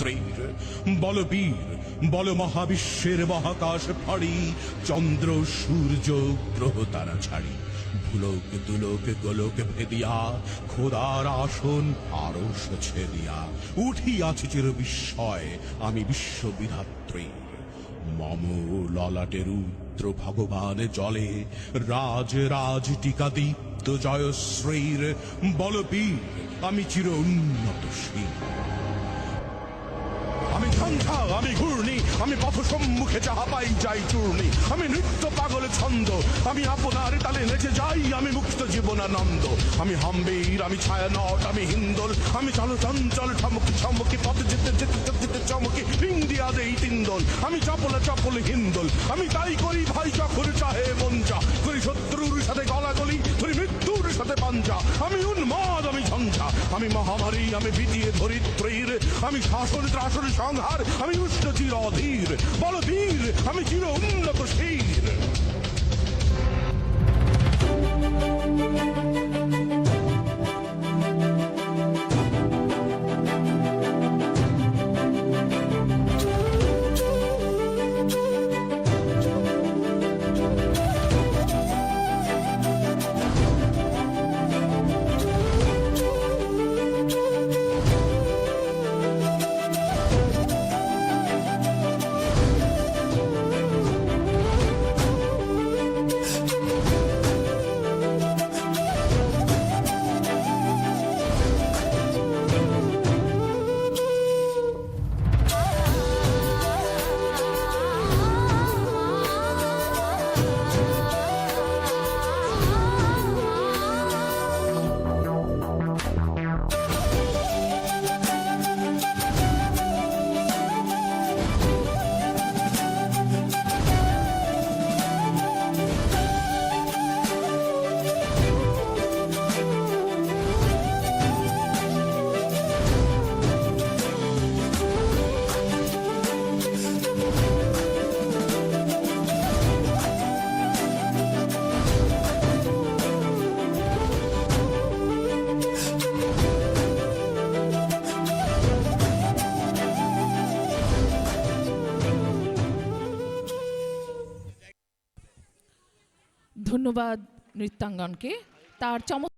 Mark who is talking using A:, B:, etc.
A: বিধাত্রীর। বলবীর বল মহাবিশ্বের মহাকাশ ফাড়ি, চন্দ্র সূর্য গ্রহ তারা ছাড়ি, ভুলোক দুলোক গোলোক ভেদিয়া, খোদার আসন আরশ ছেদিয়া, উঠিয়াছে চির বিস্ময় আমি বিশ্ববিধাত্রীর। মম ললাটে রুদ্র ভগবান জলে, রাজ রাজ টিকা দীপ্ত জয়শ্রীর। বলবীর আমি চির উন্নত শীল, আমি ঝঞ্ঝা আমি ঘূর্ণি, আমি পথ সম্মুখে যাহা পাই যাই চূর্ণি, আমি নৃত্য পাগল ছন্দ, আমি আপনার তালে নেচে যাই, আমি মুক্ত জীবনানন্দ। আমি হাম্বীর আমি ছায়ানট আমি হিন্দোল, আমি চলো চঞ্চল ঠমকি ছমকি, পথ যেতে যেতে যেতে চমকি ইন্ডিয়া দেই তিন্দোল। আমি চপল চপল হিন্দোল, আমি তাই করি ভাই যখন চাহে মন যা, করি শত্রুর সাথে গলাগলি, করি মৃত্যুর সাথে পাঞ্জা। আমি উন্মাদ আমি ঝঞ্ঝা, আমি মহামারী আমি ভীতিয়ে ধরিত্রীর, আমি শাসন ত্রাসন সংহার, আমি উষ্ণ চির অধীর। বলবীর আমি চির উন্নত শীর।
B: ধন্যবাদ নৃত্যাঙ্গনকে তার চমৎকার